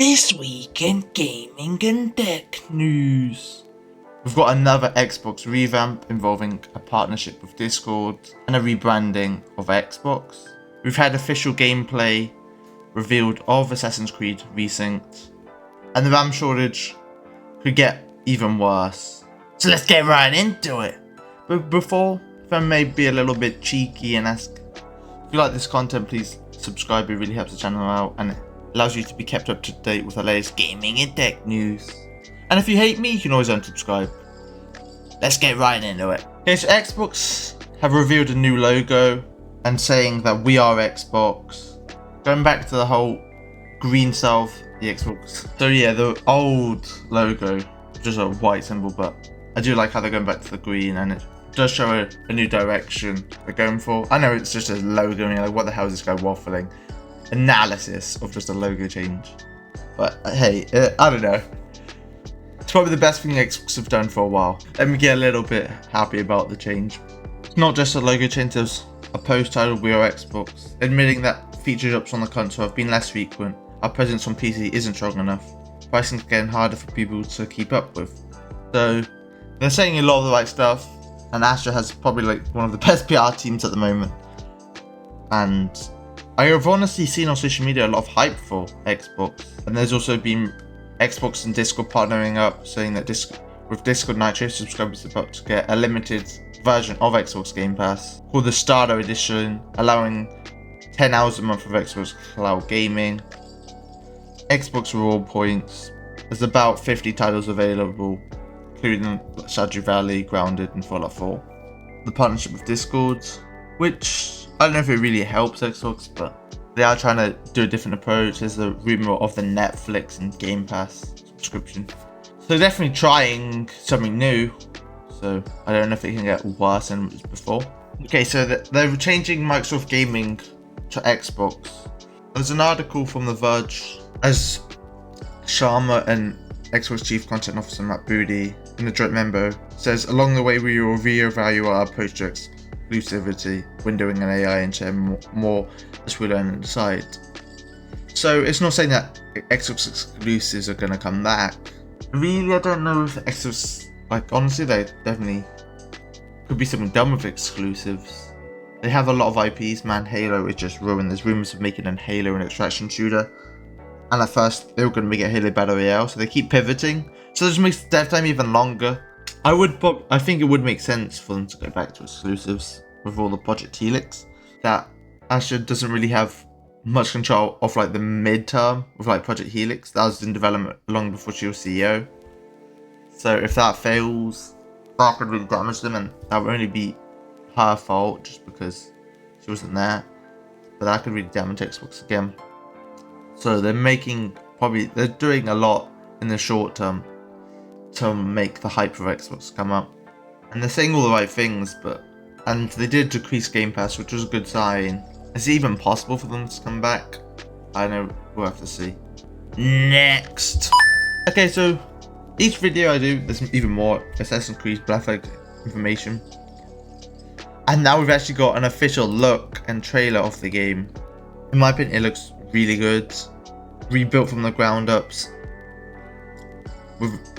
This week in gaming and tech news. We've got another Xbox revamp involving a partnership with Discord and a rebranding of Xbox. We've had official gameplay revealed of Assassin's Creed Resynced, and the RAM shortage could get even worse. So let's get right into it. But before, if I may be a little bit cheeky and ask, if you like this content, please subscribe. It really helps the channel out and it allows you to be kept up to date with the latest gaming and tech news. And if you hate me, you can always unsubscribe. Let's get right into it. Okay, so Xbox have revealed a new logo and saying that we are Xbox. Going back to the whole green self, the Xbox. So yeah, the old logo, just a white symbol, but I do like how they're going back to the green, and it does show a new direction they're going for. I know it's just a logo, and you're like, what the hell is this guy waffling? Analysis of just a logo change. But hey, I don't know. It's probably the best thing Xbox have done for a while. Let me get a little bit happy about the change. It's not just a logo change, there's a post titled We Are Xbox, admitting that feature drops on the console have been less frequent. Our presence on PC isn't strong enough. Pricing's getting harder for people to keep up with. So they're saying a lot of the right stuff, and Astra has probably like one of the best PR teams at the moment. And I have honestly seen on social media a lot of hype for Xbox, and there's also been Xbox and Discord partnering up, saying that with Discord Nitro, subscribers are about to get a limited version of Xbox Game Pass called the Starter Edition, allowing 10 hours a month of Xbox Cloud Gaming, Xbox reward points. There's about 50 titles available, including Stardew Valley, Grounded, and Fallout 4. The partnership with Discord, which I don't know if it really helps Xbox, but they are trying to do a different approach. There's a rumor of the Netflix and Game Pass subscription. So definitely trying something new. So I don't know if it can get worse than it was before. Okay, so they're changing Microsoft Gaming to Xbox. There's an article from The Verge as Sharma and Xbox Chief Content Officer Matt Booty in the joint memo says, along the way we will reevaluate our approach to exclusivity, windowing and AI, and share more as we learn and decide. So it's not saying that Xbox exclusives are going to come back. Really, I don't know if Xbox, like honestly, they definitely could be something done with exclusives. They have a lot of IPs, man. Halo is just ruined. There's rumors of making an Halo an extraction shooter. And at first, they were going to make it Halo Battle Royale, so they keep pivoting. So this makes dev time even longer. I think it would make sense for them to go back to exclusives with all the Project Helix. That Asher doesn't really have much control of like the midterm with like Project Helix. That was in development long before she was CEO. So if that fails, that could really damage them, and that would only be her fault just because she wasn't there. But that could really damage Xbox again. So they're doing a lot in the short term to make the hype for Xbox come up. And they're saying all the right things, and they did decrease Game Pass, which was a good sign. Is it even possible for them to come back? I know, we'll have to see. Next! Okay, so each video I do, there's even more Assassin's Creed Black Flag information. And now we've actually got an official look and trailer of the game. In my opinion, it looks really good. Rebuilt from the ground ups.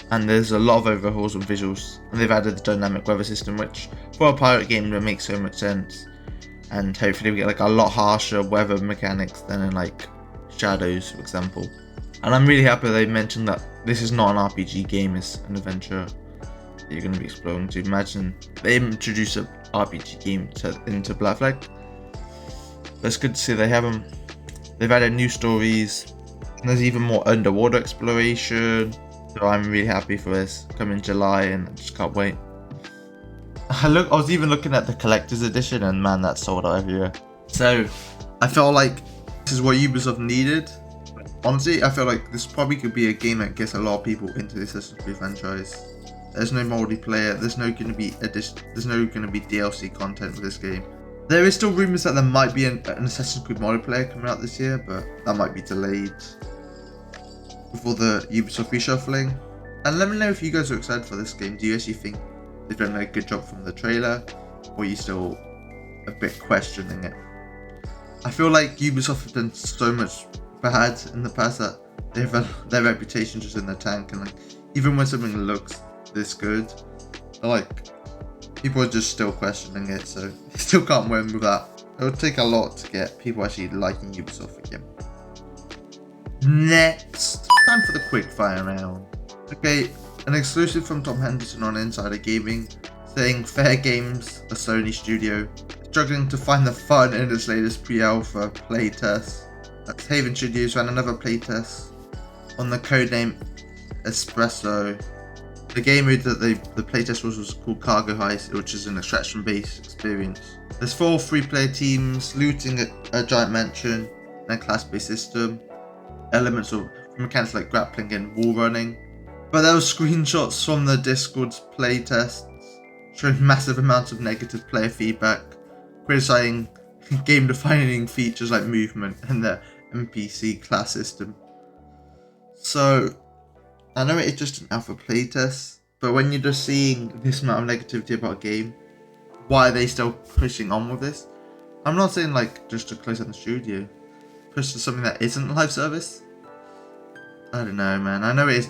And there's a lot of overhauls and visuals. And they've added the dynamic weather system, which for a pirate game that makes so much sense. And hopefully we get like a lot harsher weather mechanics than in like Shadows, for example. And I'm really happy they mentioned that this is not an RPG game, it's an adventure that you're going to be exploring. To imagine they introduce an RPG game into Black Flag. But it's good to see they have them. They've added new stories. And there's even more underwater exploration. So I'm really happy for this. Come in July, and I just can't wait. I was even looking at the collector's edition, and man, that's sold out everywhere. So I felt like this is what Ubisoft needed. Honestly, I feel like this probably could be a game that gets a lot of people into the Assassin's Creed franchise. There's no multiplayer. There's no going to be DLC content for this game. There is still rumors that there might be an Assassin's Creed multiplayer coming out this year, but that might be delayed before the Ubisoft reshuffling. And let me know if you guys are excited for this game. Do you actually think they've done a good job from the trailer, or are you still a bit questioning it? I feel like Ubisoft have done so much bad in the past that they have their reputation just in the tank, and like even when something looks this good, like people are just still questioning it, so they still can't win with that. It would take a lot to get people actually liking Ubisoft again. Next, time for the quickfire round. Okay, an exclusive from Tom Henderson on Insider Gaming, saying Fair Games, a Sony studio, struggling to find the fun in its latest pre-alpha playtest. Haven Studios ran another playtest on the codename Espresso. The game mode that the playtest was called Cargo Heist, which is an extraction-based experience. There's 4 free-player teams looting a giant mansion and a class-based system. Elements of mechanics like grappling and wall running. But there were screenshots from the Discord's playtests showing massive amounts of negative player feedback, criticizing game-defining features like movement and the NPC class system. So, I know it's just an alpha playtest, but when you're just seeing this amount of negativity about a game, why are they still pushing on with this? I'm not saying like just to close down the studio, push to something that isn't live service. I don't know, man. I know it is.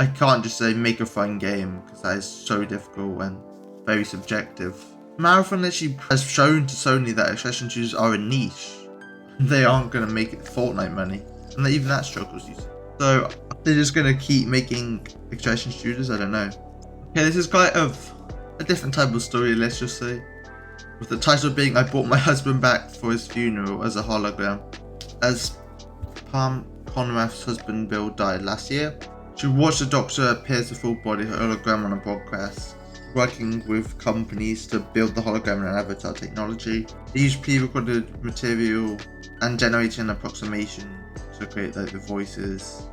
I can't just say make a fun game because that is so difficult and very subjective. Marathon actually has shown to Sony that extraction shooters are a niche. They aren't going to make it Fortnite money, and even that struggles. So they're just going to keep making extraction shooters. I don't know. Okay, this is kind of a different type of story, let's just say, with the title being "I brought my husband back for his funeral as a hologram." As Palm Conrath's husband Bill died last year, she watched the doctor appear as a full body hologram on a broadcast, working with companies to build the hologram and avatar technology. They used pre-recorded material and generated an approximation to create like the voices.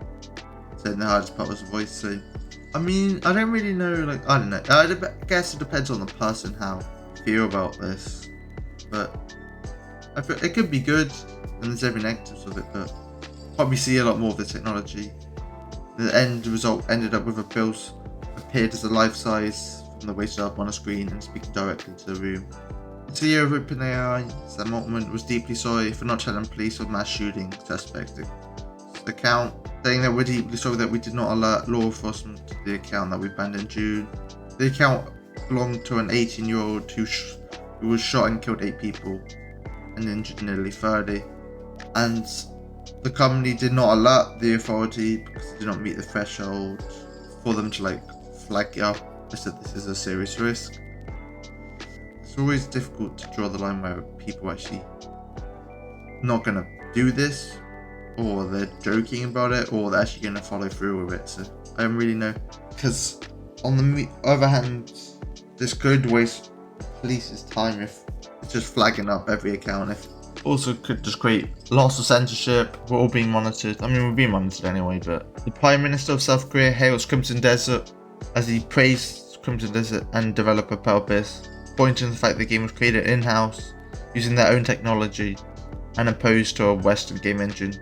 So the hardest part was the voice. So I mean, I don't really know, like, I don't know. I guess it depends on the person how they feel about this. But I feel it could be good, and there's every negatives of it, but probably see a lot more of the technology. The end result ended up with a Bill appeared as a life-size from the waist up on a screen and speaking directly to the room. The CEO of OpenAI, Sam Altman, was deeply sorry for not telling police of mass shooting suspect account, saying that we're deeply sorry that we did not alert law enforcement to the account that we banned in June. The account belonged to an 18-year-old who was shot and killed 8 people and injured nearly 30. And the company did not alert the authority because it did not meet the threshold for them to like flag it up. They said this is a serious risk. It's always difficult to draw the line where people are actually not gonna do this, or they're joking about it, or they're actually gonna follow through with it. So I don't really know, because on the other hand, this could waste police's time if it's just flagging up every account. If also could just create lots of censorship. We're all being monitored. I mean, we're being monitored anyway. But the Prime Minister of South Korea hails Crimson Desert as he praised Crimson Desert and developer Pelpis, pointing to the fact the game was created in-house using their own technology and opposed to a Western game engine,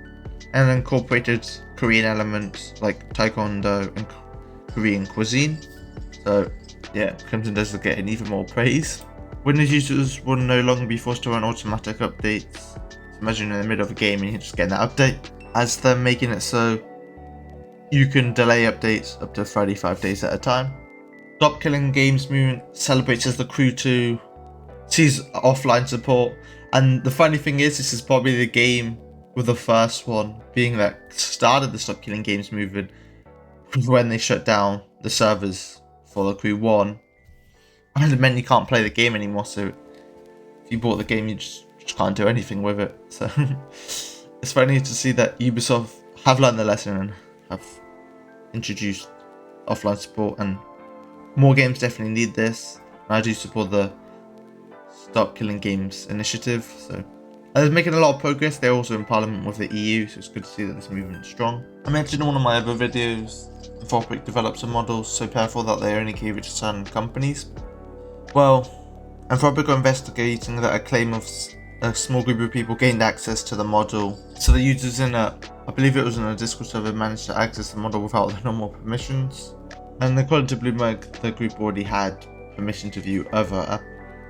and incorporated Korean elements like Taekwondo and Korean cuisine. So yeah, Crimson Desert getting even more praise. Windows users will no longer be forced to run automatic updates. So imagine in the middle of a game and you're just getting that update, as they're making it so you can delay updates up to 35 days at a time. Stop Killing Games movement celebrates as the Crew 2 sees offline support, and the funny thing is, this is probably the game with the first one being that started the Stop Killing Games movement when they shut down the servers for the Crew 1. And it meant you can't play the game anymore, so if you bought the game you just can't do anything with it. So it's funny to see that Ubisoft have learned the lesson and have introduced offline support, and more games definitely need this. I do support the Stop Killing Games initiative, so they're making a lot of progress. They're also in parliament with the EU, so it's good to see that this movement is strong. I mentioned in one of my other videos, Anthropic develops a model so powerful that they only gave it to certain companies. Well, Anthropic are investigating that a claim of a small group of people gained access to the model. So the users in I believe it was in a Discord server, managed to access the model without the normal permissions. And according to Bloomberg, the group already had permission to view other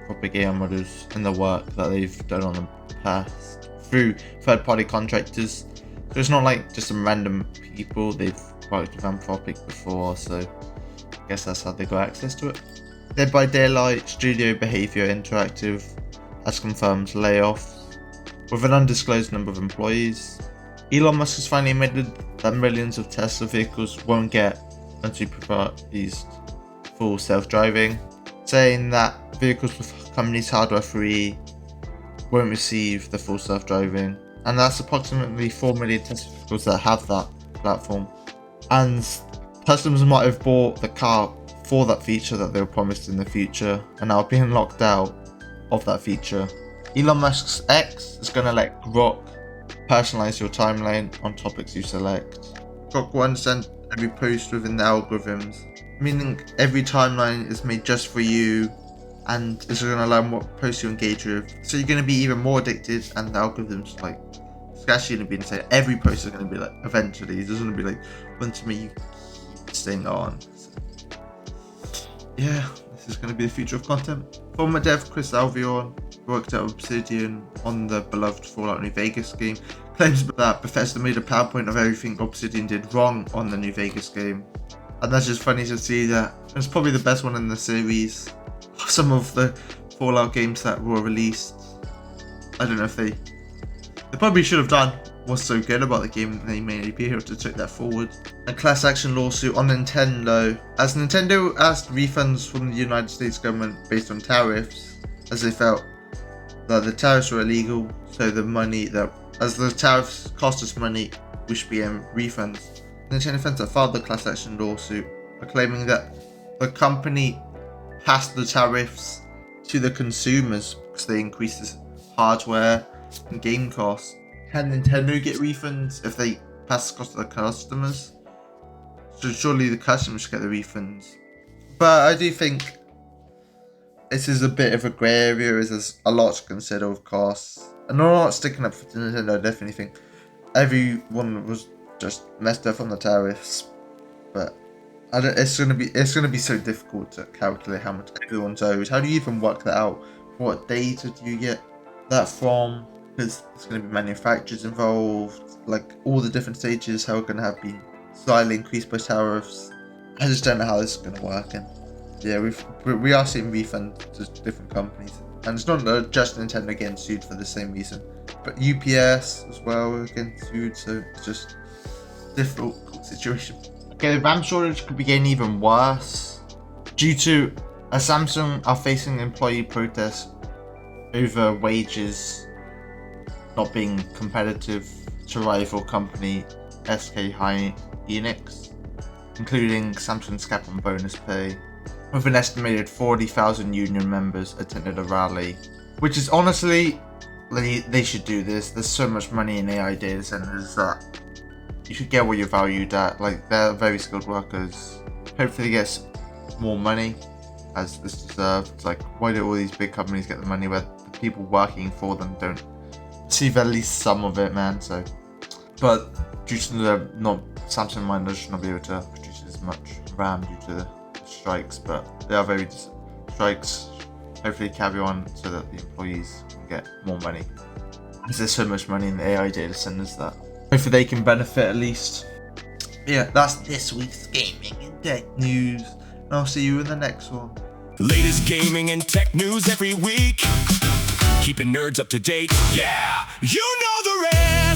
Anthropic AI models in the work that they've done on the past through third-party contractors. So it's not like just some random people. They've worked with Anthropic before, so I guess that's how they got access to it. Dead by Daylight Studio Behavior Interactive has confirmed layoffs with an undisclosed number of employees. Elon Musk has finally admitted that millions of Tesla vehicles won't get unsupervised full self-driving, saying that vehicles with company's hardware free won't receive the full self-driving, and that's approximately 4 million Tesla vehicles that have that platform. And customers might have bought the car for that feature that they were promised in the future, and are being locked out of that feature. Elon Musk's X is going to let Grok personalize your timeline on topics you select. Grok will understand every post within the algorithms, meaning every timeline is made just for you, and it's going to learn what posts you engage with. So you're going to be even more addicted, and the algorithms like it's actually going to be insane. Every post is going to be like eventually. It's going to be like once you keep staying on. So, yeah, this is going to be the future of content. Former dev Chris Albion worked at Obsidian on the beloved Fallout New Vegas game, claims that Bethesda made a PowerPoint of everything Obsidian did wrong on the New Vegas game. And that's just funny to see that. It's probably the best one in the series. Some of the Fallout games that were released, I don't know if they probably should have done what's so good about the game, they may be able to take that forward. A class action lawsuit on Nintendo, as Nintendo asked refunds from the United States government based on tariffs, as they felt that the tariffs were illegal, so the money that, as the tariffs cost us money, we should be getting refunds. Nintendo fans that filed the class action lawsuit are claiming that the company passed the tariffs to the consumers because they increased the hardware and game costs. Can Nintendo get refunds if they pass the cost to the customers? So surely the customers should get the refunds. But I do think this is a bit of a grey area, as there's a lot to consider with costs. And I'm not sticking up for Nintendo. I definitely think everyone was just messed up on the tariffs. But it's gonna be so difficult to calculate how much everyone's owed. How do you even work that out? What data do you get that from? Because there's going to be manufacturers involved, like all the different stages, how we're going to have been slightly increased by tariffs. I just don't know how this is going to work. And yeah, we are seeing refunds to different companies, and it's not just Nintendo getting sued for the same reason, but UPS as well are getting sued. So it's just a difficult situation. Okay, the RAM shortage could be getting even worse due to Samsung are facing employee protests over wages not being competitive to rival company SK Hynix, including Samsung's cap on bonus pay, with an estimated 40,000 union members attended a rally, which is honestly, they should do this. There's so much money in AI data centers that you should get what you're valued at. Like, they're very skilled workers. Hopefully they get more money as this deserved. It's like, why do all these big companies get the money where the people working for them don't receive at least some of it, man? So, but due to the Samsung miners should not be able to produce as much RAM due to the strikes, but they are very strikes. Hopefully carry on so that the employees can get more money, because there's so much money in the AI data centers that hopefully they can benefit at least. Yeah, that's this week's gaming and tech news, and I'll see you in the next one. Latest gaming and tech news every week, keeping nerds up to date. Yeah, you know the rest.